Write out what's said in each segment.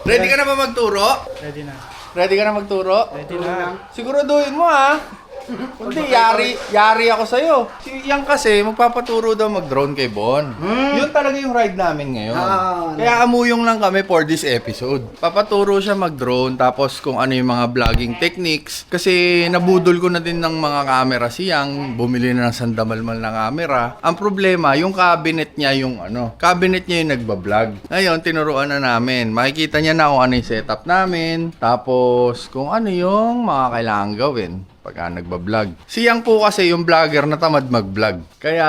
Ready ka na ba magturo? Ready na. Ready ka na magturo? Ready na. Siguraduhin mo ha. Hindi, yari ako sa'yo. Yan kasi, magpapaturo daw mag-drone kay Bon. Yun talaga yung ride namin ngayon. Kaya amuyong lang kami for this episode. Papaturo siya mag-drone, tapos kung ano yung mga vlogging techniques. Kasi nabudol ko na din ng mga camera siyang, bumili na ng sandamalmal na camera. Ang problema, yung cabinet niya yung cabinet niya yung nagbablog. Ngayon, tinuruan na namin. Makikita niya na kung ano yung setup namin. Tapos, kung ano yung mga kailangan gawin pagka nagbablog. Siyang po kasi yung vlogger na tamad mag-vlog. Kaya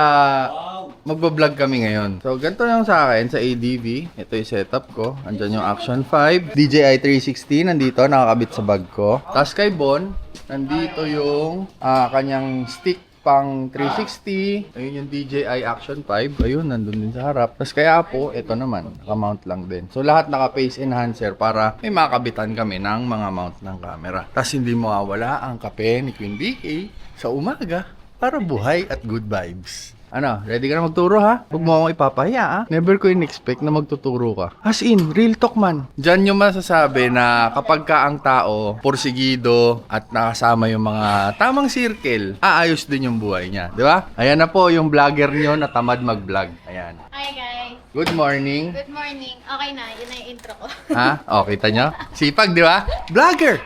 magbablog kami ngayon. So, ganito lang sa akin sa ADV. Ito yung setup ko. Andyan yung Action 5. DJI 360 nandito, nakakabit sa bag ko. Tapos kay Bon, nandito yung kanyang stick pang 360. Ayun yung DJI Action 5. Ayun, nandun din sa harap. Tapos kaya po, ito naman, naka-mount lang din. So lahat naka-face enhancer para may makabitan kami ng mga mount ng camera. Tapos hindi mawawala ang kape ni Queen BK sa umaga para buhay at good vibes. Ano, ready ka na magturo ha? Huwag mo akong ipapahiya ha? Never ko in-expect na magtuturo ka. As in, real talk man. Diyan yung masasabi na kapag ka ang tao porsigido at nakasama yung mga tamang circle, aayos din yung buhay niya. Di ba? Ayan na po yung vlogger nyo na tamad mag-vlog. Ayan. Hi guys! Good morning. Good morning. Okay na, yun na yung intro ko. Ha? O, kita nyo? Sipag, di ba? Vlogger!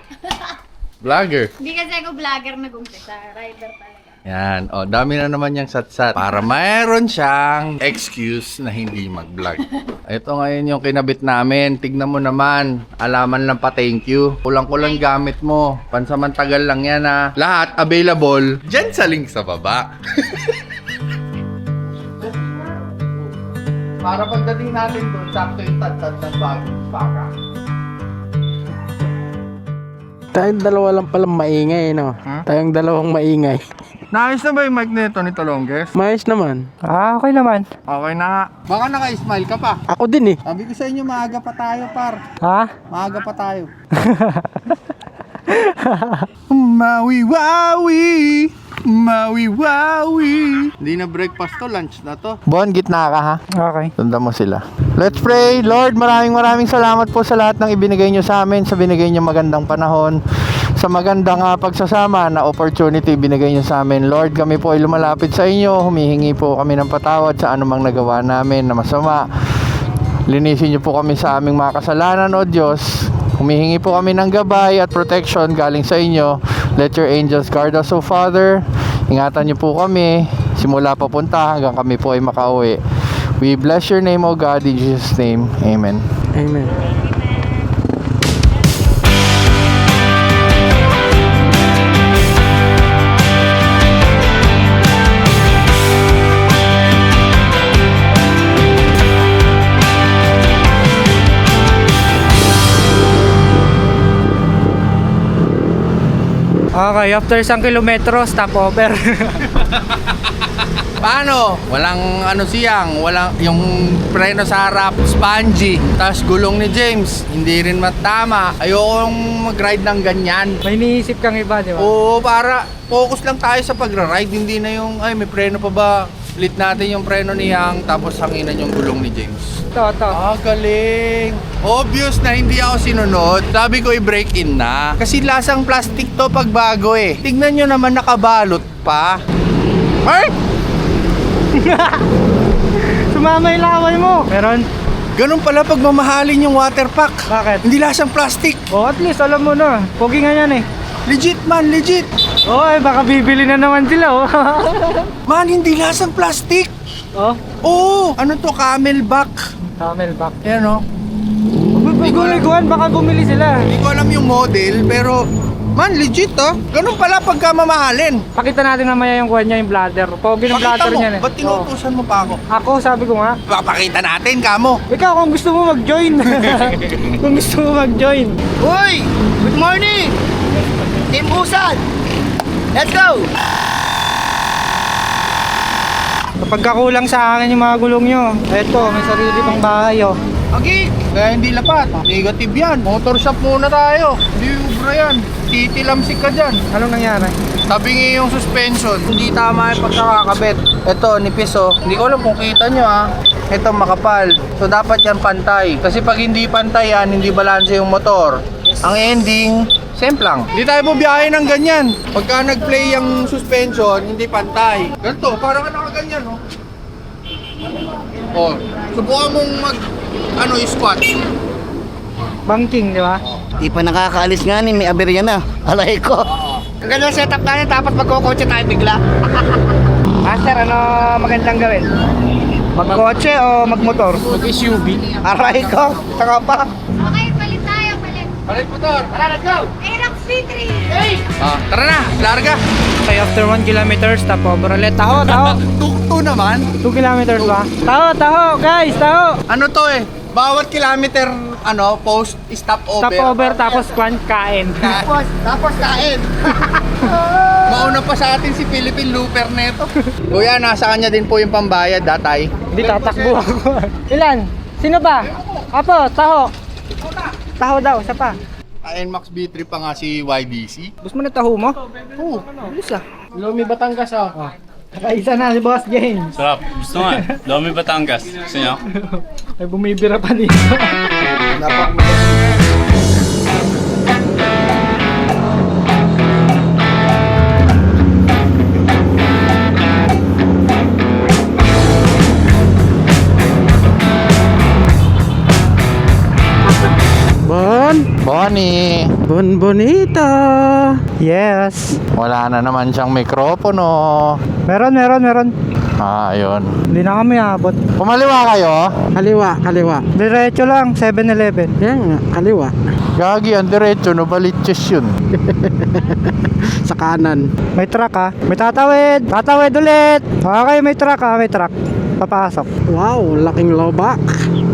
Vlogger. Hindi kasi ako vlogger nag-umpisa, rider talaga. Yan. O, dami na naman yung satsat. Para mayroon siyang excuse na hindi mag-vlog. Ito ngayon yung kinabit namin. Tignan mo naman. Alaman lang pa thank you. Kulang-kulang gamit mo. Pansamantagal lang yan ha. Lahat available dyan sa link sa baba. Para pagdating natin doon, sakto yung tad-tad ng bagong baka. Tayong dalawa lang palang maingay, no? Huh? Tayong dalawang maingay. Naayos na ba yung mic nito ni Talongges? Maayos naman. Okay naman. Okay na nga. Baka naka-smile ka pa. Ako din eh. Sabi ko sa inyo, maaga pa tayo, par. Ha? Maaga pa tayo. Mawi-wawi, mawi-wawi. Hindi na breakfast to, lunch na to. Bon, gitna ka ha? Okay. Sundan mo sila. Let's pray. Lord, maraming salamat po sa lahat ng ibinigay nyo sa amin, sa binigay nyo magandang panahon, sa magandang pagsasama na opportunity binigay nyo sa amin. Lord, kami po ay lumalapit sa inyo. Humihingi po kami ng patawad sa anumang nagawa namin na masama. Linisin nyo po kami sa aming mga kasalanan, O Diyos. Humihingi po kami ng gabay at protection galing sa inyo. Let your angels guard us, O Father. Ingatan nyo po kami simula papunta hanggang kami po ay makauwi. We bless your name, O God, in Jesus' name. Amen. Amen. Okay, after isang kilometro, stopover. Paano? Walang walang yung preno sa harap, spongy. Tapos gulong ni James, hindi rin matama. Ayokong mag-ride ng ganyan. May iniisip kang iba, di ba? Oo, para focus lang tayo sa pag-ride. Hindi na yung, ay may preno pa ba? Split natin yung preno ni Yang, tapos hanginan yung gulong ni James. Ito. Ah, galing. Obvious na hindi ako sinunod. Sabi ko i-break in na. Kasi lasang plastic to pag bago eh. Tignan nyo naman nakabalot pa. Ay! Sumama yung laway mo. Meron? Ganun pala pag mamahalin yung water pack. Bakit? Hindi lasang plastic. Oh, at least alam mo na. Pogi nga yan eh. Legit man, legit. Oh, baka bibili na naman sila, oh. Man, hindi lasang plastic. Oh, Oo, ano to, camelback. camelback. Ayan o. Biguliguan, baka bumili sila. Hindi ko alam yung model, pero man, legit ah. Ganun pala pagka mamahalin. Pakita natin mamaya yung kuha niya, yung bladder. Pogi ng Pakita bladder mo, niya eh. ba't tinutusan mo pa ako? Ako, sabi ko nga. Papakita natin, kamo. Ikaw, kung gusto mo mag-join. Kung gusto mo mag-join. Uy! Good morning! Team Usan! Let's go! Kapag kakulang sa akin yung mga gulong nyo, eto, may sarili pang bahay, oh. Agi, kaya hindi lapat. Negative yan. Motor shop muna tayo. Hindi ubra yan. Titilamsik ka dyan. Anong nangyari? Tabingi yung suspension. Hindi tama yung pagkakakabit. Ito, nipis oh. Hindi ko alam kung kita nyo ah. ito makapal. So dapat yan pantay. Kasi pag hindi pantay yan, hindi balanse yung motor. Ang ending, same lang. Hindi tayo bubiyahe ng ganyan. Pagka nag-play yung suspension, hindi pantay. Ganito, parang nakaganyan, no? Oh, subukan mong squat. Banking, di ba? Di pa nakakaalis nga ni, may aberya na. Alay ko. Ang ganda setup natin, tapos magkukotse tayo bigla. Master, ano magandang gawin? Magkotse o magmotor? Mag-SUV. Aray ko, saka pa. Okay, palit tayo, palit. Palit motor. Tara, let's go! Aerox C3! Tara na, larga. Okay, after 1 kilometer, stop over ulit. Taho. 2 naman. 2 kilometers ba? Taho, guys, taho. Ano to eh? Bawat kilometer, post, stop over. Stop over, tapos kain. Tapos kain. Mauna pa sa atin si Philippine Looper neto. Kuya, nasa kanya din po yung pambayad, datay. Hindi, tatakbo ako. Ilan? Sino ba? Apo, taho. Taho daw, isa pa. NMAX B3 pa nga si YDC. Gusto mo na taho mo? Oo, bilis ah. Lumi Batangas, oh. Nakaisa na si Boss James. Sarap. Gusto nga. Lomi Batangas. Gusto nyo? May bumibira pa dito. Bonnie! Bon Bonita! Yes! Wala na naman siyang mikropono. Meron. Ayun. Hindi na kami abot. Pumaliwa kayo? Kaliwa. Diretso lang, 7-Eleven. Yan nga, kaliwa. Gagi, ang diretso, no balitches yun. Sa kanan. May truck ha. May tatawid. Tatawid ulit. Okay, may truck ha. May truck. Papasok. Wow, laking lobak.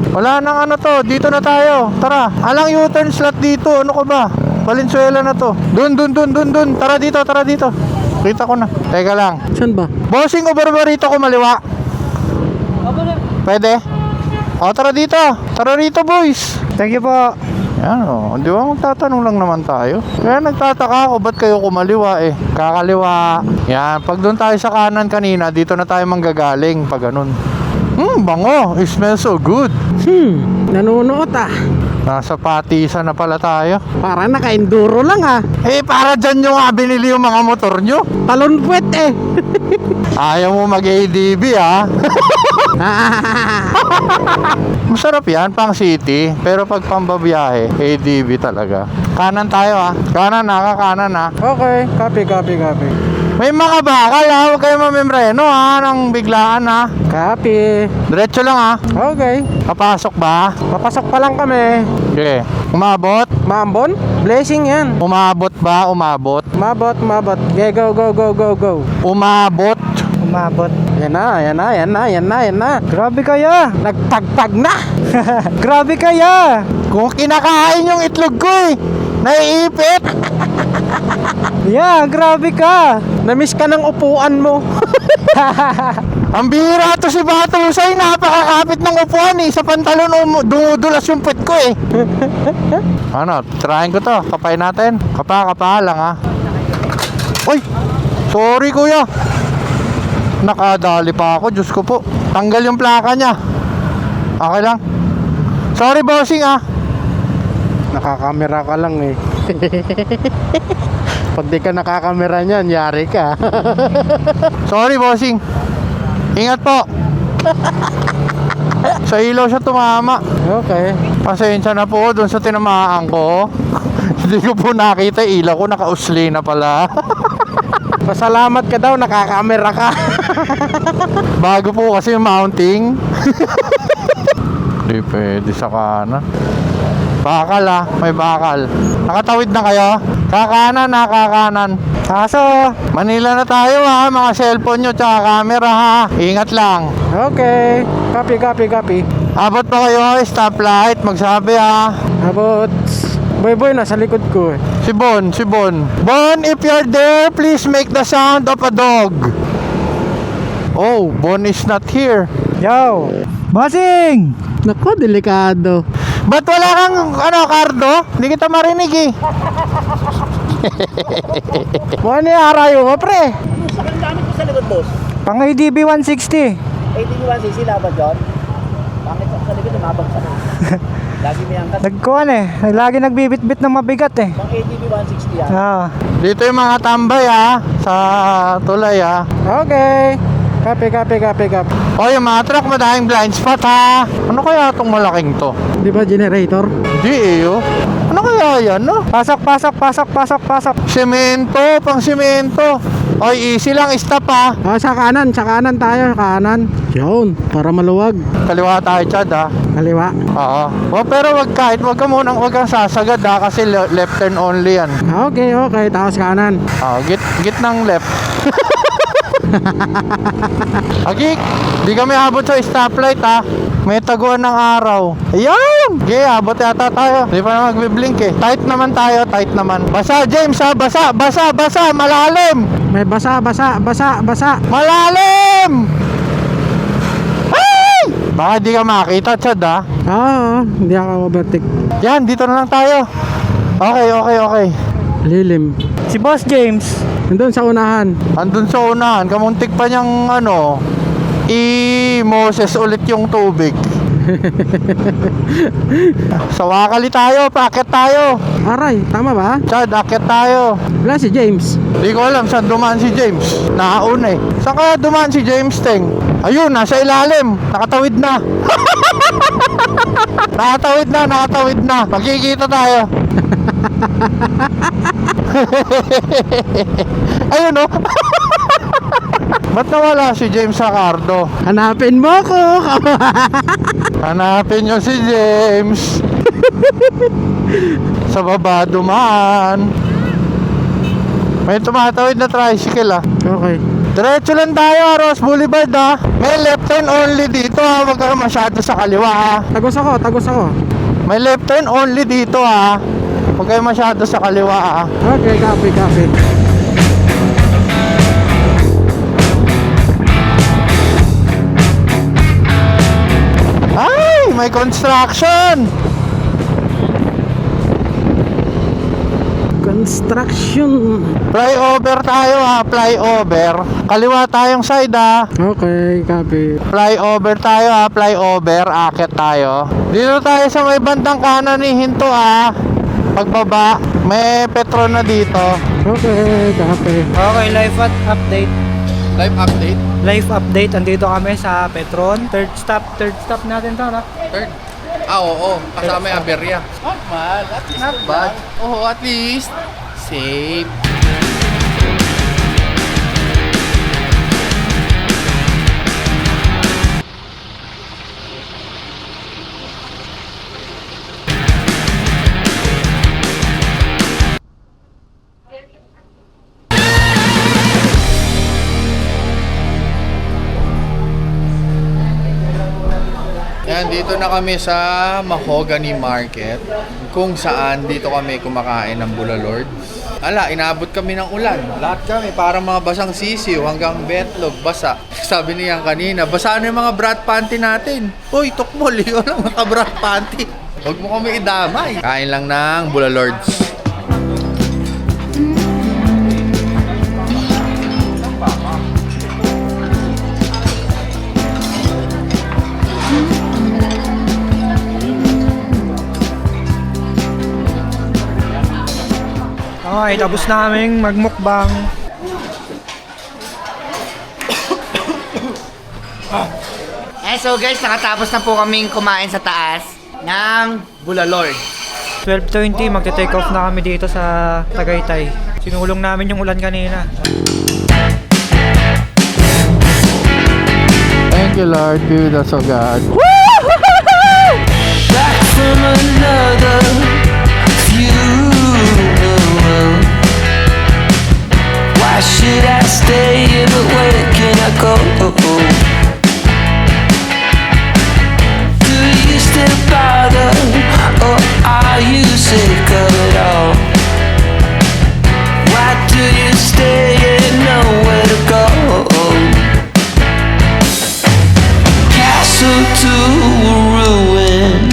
Wala nang to, dito na tayo. Tara, alang U-turn slot dito. Ano ko ba? Valenzuela na to. Dun. Tara dito. Kita ko na. Teka lang. Saan ba? Bossing o barbarito ko maliwa? Pwede? O, tara dito. Tara rito, boys. Thank you po. Yan o. Di ba magtatanong lang naman tayo? Kaya nagtataka ako, ba't kayo kumaliwa eh? Kakaliwa. Yan, pag doon tayo sa kanan kanina, dito na tayo manggagaling pag ganun. Bango. It smells so good. Nanunuot ah. Nasa patisan na pala tayo. Para naka-enduro lang ah. Eh, para dyan nyo nga binili yung mga motor nyo. Talon puwet eh. Ayaw mo mag-ADB ha? Masarap yan, pang city. Pero pag pambabiyahe, ADB talaga. Kanan tayo ha. Kanan ha. Okay, copy. May mga bakal ha. Huwag kayo mamembreno ha. Nang biglaan ha. Copy. Diretso lang ha. Okay. Papasok ba? Papasok pa lang kami. Okay. Umabot? Maambon? Blessing yan. Umabot ba? Umabot? Mabot. Okay, go. Umabot? Umabot. Yan na. Grabe kaya. Nagtagtag na. Grabe kaya. Kung kinakain yung itlog ko eh. Naiipit. Yeah, grabe ka. Namiss ka ng upuan mo. Ang bihira to si Batusay, napakakapit ng upuan eh. Sa pantalon dumudulas yung pet ko eh. Ano, trying ko to. Kapay natin. Kapa lang ha. Uy, sorry kuya. Nakadali pa ako, Diyos ko po. Tanggal yung plaka niya. Okay lang. Sorry bossing ha. Nakakamera ka lang eh. Pag di ka nakakamera niyan, yari ka. Sorry bossing. Ingat po. Sa ilaw siya tumama. Okay. Pasensya na po doon sa tinamaan ko. Hindi ko po nakita, ilaw ko nakausli na pala. Pasalamat ka daw, nakakamera ka. Bago po kasi yung mounting. Hindi pwede sa kanan. Bakal ha, may bakal. Nakatawid na kayo? Kakanan. Kaso, Manila na tayo ha, mga cellphone nyo tsaka camera ha. Ingat lang. okay. Copy. Abot pa kayo, stoplight, magsabi ha. Abot. Boy, nasa likod ko eh. Si Bon. Bon, if you're there, please make the sound of a dog. Oh, Bon is not here. Yo. Bossing! Nako, delikado. Ba't wala kang, Cardo? Hindi kita marinig eh. Ano yung harayo mo, pre? Ang dami ko sa likod, boss. Pang ADB 160. 81cc laban dyan. Bakit sa likod lumabagsak? Lagi may angkas. Nagkuhan eh. Lagi nagbibit-bit ng mabigat eh. Pang ATV 160 yan. Oo. Dito yung mga tambay sa tulay Okay. Copy. O yung mga truck, madaming blind spot Ano kaya itong malaking to? Di ba generator? Hindi Ano kaya yan Pasok. Semento, pang semento. Oy, easy lang, stop Sa kanan tayo, kanan. Yun, para maluwag. Kaliwa tayo, Chad Kaliwa. Oo. Pero wag kang sasagad kasi left turn only yan. Okay. Tapos kanan. Git ng left. Agik, di kami abot sa stoplight May taguan ng araw. Ayan! Okay, abot yata tayo. Di pa na magbiblink Tight naman tayo, tight naman. Basa, James basa, malalim! May basa. Malalim! Ay! Baka di ka makita, Chad Oo, hindi ako overtake. Yan, dito na lang tayo. Okay. Lilim. Si Boss James, nandun sa unahan. Andun sa unahan, kamuntik pa niyang i-Moses ulit yung tubig. Sa Wakali tayo, paakyat tayo. Aray, tama ba? Chad, akyat tayo. Wala si James. Di ko alam saan dumaan si James. Nakauna Saan kaya dumaan si James, Teng? Ayun, nasa ilalim. Nakatawid na. Nakatawid na. Magkikita tayo. Ayun Ba't nawala si James Sacardo? Hanapin mo ko. Hanapin nyo si James. Sa baba dumaan. May tumatawid na tricycle Okay. Diretso lang tayo, Ross Boulevard May left turn only dito Huwag ka masyado sa kaliwa Tagos ako. May left turn only dito Huwag kayo masyado sa kaliwa Okay, copy. Ay, may construction Flyover tayo flyover Kaliwa tayong side Okay, copy. Flyover tayo flyover Akit tayo Dito tayo sa may bandang kanan hinto Pagbaba May petro na dito Okay, copy. Okay, live update. Live update. Andito kami sa Petron. Third stop natin to, no? Third. Oo. Kasama yung aberya. Not bad. Oo, at least safe. Yan, dito na kami sa Mahogany Market kung saan dito kami kumakain ng Bulalord. Inabot kami ng ulan. Lahat kami parang mga basang sisiw hanggang betlog, basa. Sabi niya kanina, basa na yung mga brat panty natin. Uy, tukmol, yun ang mga brat panty. Huwag mo kami idamay. Kain lang ng Bulalords. Okay, tapos naming magmukbang. So guys, nakatapos na po kaming kumain sa taas ng Bulalord. 12:20, magte-take off na kami dito sa Tagaytay. Sinulong namin yung ulan kanina. Thank you Lord, be with us O God. Back from another funeral. Why should I stay here, but where can I go? Do you still bother, or are you sick of it all? Why do you stay and nowhere to go? Castle to ruin.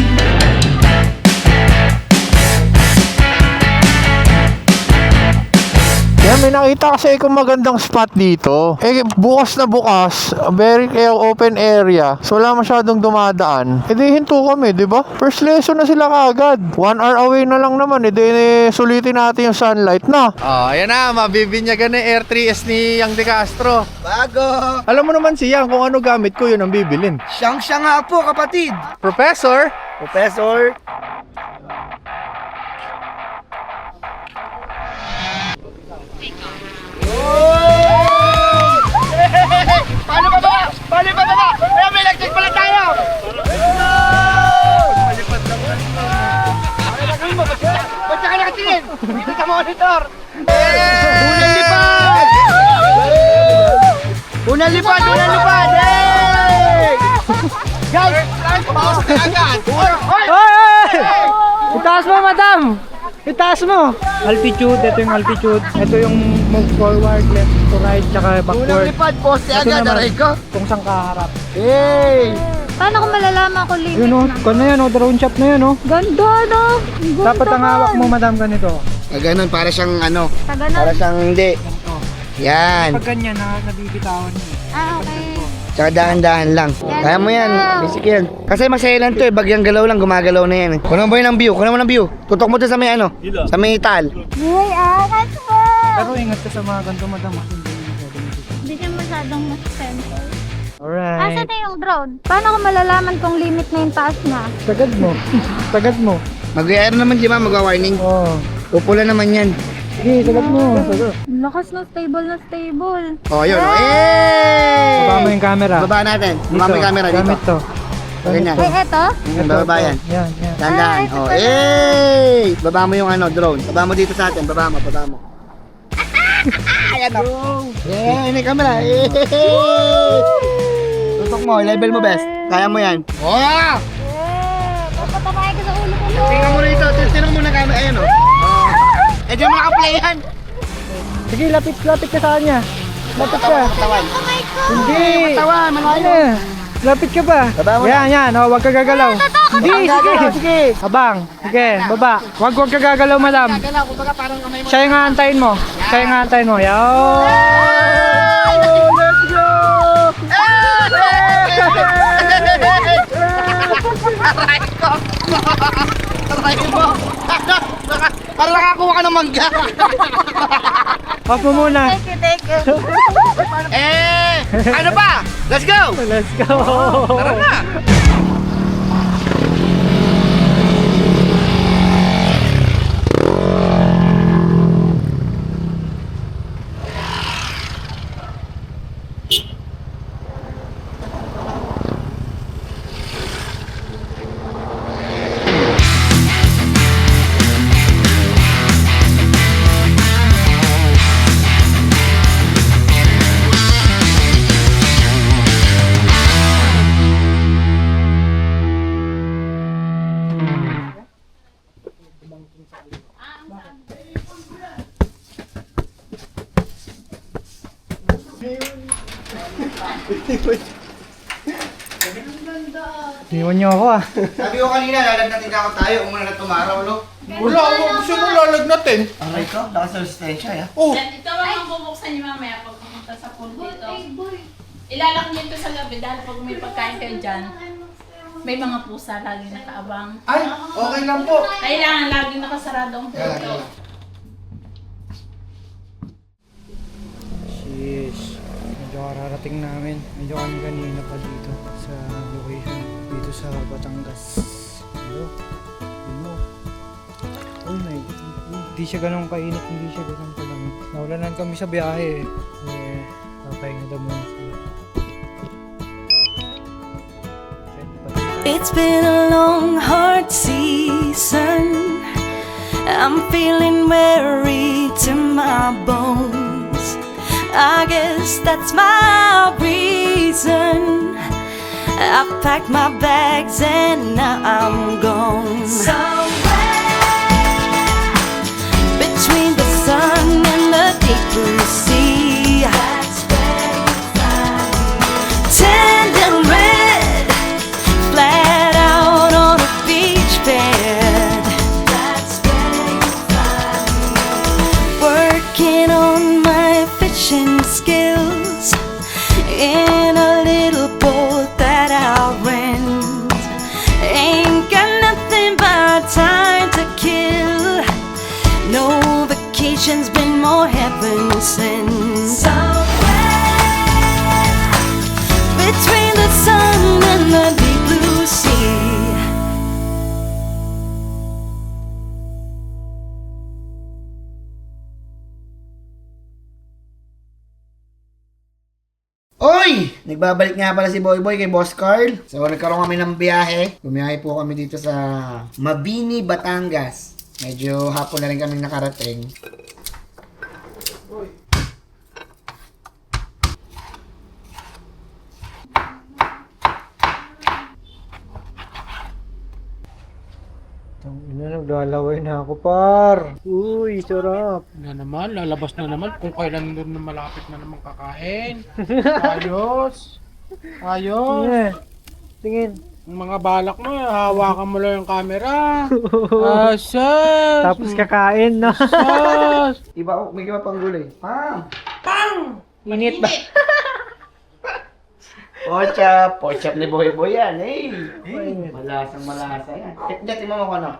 may nakita kasi akong magandang spot dito. Eh, bukas na bukas. Very open area. So, wala masyadong dumadaan. Eh, di hinto kami, di ba? First lesson na sila kaagad. 1 hour away na lang naman. Eh, di sulitin natin yung sunlight na. Oh, ayan na, mabibinyagan na yung R3S ni Yang De Castro. Bago! Alam mo naman si Yang, kung ano gamit ko, yun ang bibilin. Siyang-siya nga po, kapatid! Professor! Professor! Paano ba ba? Paano ba ba? Ay, may electric pala tayo! Malipad lang ba? Ba't ka nakatingin? Dito sa monitor! Unang lipad! Unang lipad! Unang lipad! Hey! Guys! Paus na agad! Hey! Itaas mo, madam! Itaas mo! Altitude, ito yung altitude. Ito yung move forward, left to right, tsaka Unang backward. lipad! Poste Ito agad! naman, Aray ko! kung saan kaharap. Hey! Paano ko malalaman kung limit Yun o, na? kung na yan o, drone shop na yan o. Ganda, no? Ganda Dapat ang hawak mo, madam, ganito. Ganun, para siyang ano, Sa para ganun. siyang hindi. Yan. Pag ganyan, nabibitawan niya. Ah, okay. Tsaka dahan-dahan lang. Kaya mo yan, basic yan. Kasi masaya lang to eh, bagyang galaw lang, gumagalaw na yan eh. Kunan mo yun ang view, kunan mo ng view. Tutok mo to sa may ano, sa may tal. Buhay, kas mo! Pero ingat ka sa mga ganito, madam. Hindi siya masyadong mas-sensor. Alright. Asa na yung drone? Paano ko malalaman kung limit na yung taas na? Sagad mo. Sagad mo. Mag-air naman di ba, mag-warning. Oo. Upula naman yan. Sige, sagad mo. Sagad. Lakas na stable na stable. Oh, yun. Oh. Hey! Baba mo yung camera. Baba natin. Baba mo yung camera dito. Gamit to. Ganyan. Eh, eto? Bababa yan. Yan, yan. Dahan-dahan. Oh, hey! Baba mo yung ano, drone. Baba mo dito sa atin. Baba mo, baba mo. Ayan o. Yeah, yun yung camera. Hey! Tutok mo, level mo best. Kaya mo yan. Oh! Eh, papatamayan ka sa ulo ko. Tingnan mo rito. Tingnan mo na camera. Ayan o. Eh, diyan mo nakaplay yan. Sige, lapit ka sa kanya. Lapit ka. Tawan. Hindi. Tawan, malayo. Ano? Lapit ka ba? Baba mo Yan, yan. Oh, huwag ka gagalaw. Sige, sige. Sige. Abang. Sige, baba. Huwag ka gagalaw, madam. Galaw, kumbaga parang kamay mo. Siya yung aantayin mo. Siya yung aantayin mo. Yo! Let's go! Aray ko! Aray mo! Parang nakakuha ka ng mangga! Off mo muna. Thank you. Ano pa? Let's go! Let's go. Tara na! Iwan niyo ako ah. Sabi ko kanina, lalagnatin ka ako tayo. Umuna na tumaraw, no? Wala, gusto mo lalagnatin. Aray ko, lakas ng resistensya, ya. Oh, Ito ang bubuksan niyo mamaya pag pumunta sa pool dito. Ilalak niyo ito sa gabi dahil pag may pagkain kayo dyan, may mga pusa lagi nakaabang. ay, okay lang po. Kailangan lagi nakasaradong pool. Sheesh. Medyo kararating namin. Medyo kami kanina pa dito sa location. Dito sa Batangas. Hello? Ano? Oh my God. Hindi siya ganun kainit. Hindi siya ganun kalamig. Naulanan kami sa biyahe. Eh, papahinga daw muna sila. It's been a long, hard season. I'm feeling weary to my bones. I guess that's my reason. I've packed my bags and now I'm gone. Somewhere between the sun and the deep blue sea. That's where you find me. Tender red, flat out on a beach bed. That's where you find me. Working on conversation's been more heaven sent. Somewhere between the sun and the deep blue sea. Oy! Nagbabalik nga pala si Boy Boy kay Boss Carl. So, nagkaroon kami ng biyahe. Bumiyahe po kami dito sa Mabini, Batangas. Medyo hapon na rin kami nakarating. Ina, naglalaway na ako, par. Uy, sarap. Na naman, lalabas na naman kung kailan doon na malapit na naman kakain. Ayos. Ayos. Eh, tingin. Ang mga balak mo, hawakan mo lang yung camera. Asas. Tapos kakain na. Asas. Iba, may iba pang gulay. Pang! Init ba? Pochap ni Boy Boy yan, eh. Malasang malasa yan. Tingnan mo ko ano.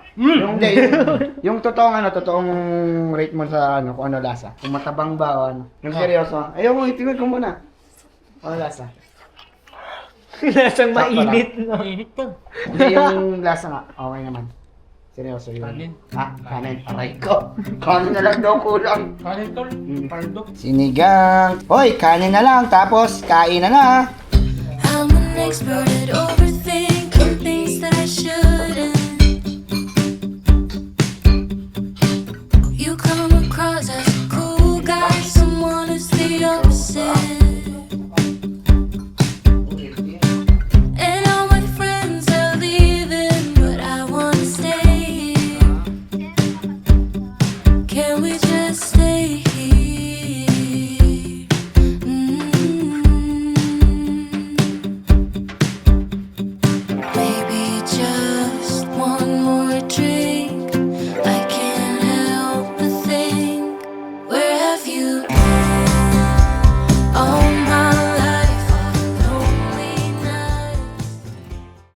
Yung totoong rate mo sa ano, kung ano lasa. Kung matabang ba o ano. Yung seryoso. Ayaw mo, itingnan ko muna. Ano lasa? Lasang mainit, no? Init pa. Hindi yung lasa nga. Okay naman. Seryoso yun. Kanin. Ha? Kanin. Aray ko. Kanin na lang daw kulang. Kanin tol. Paldo. Sinigang. Hoy, kanin na lang. Tapos, kain na na. I'm an expert at overthinking things that I shouldn't. You come across as a cool guy, someone who's the opposite. And all my friends are leaving, but I wanna stay here. Can we just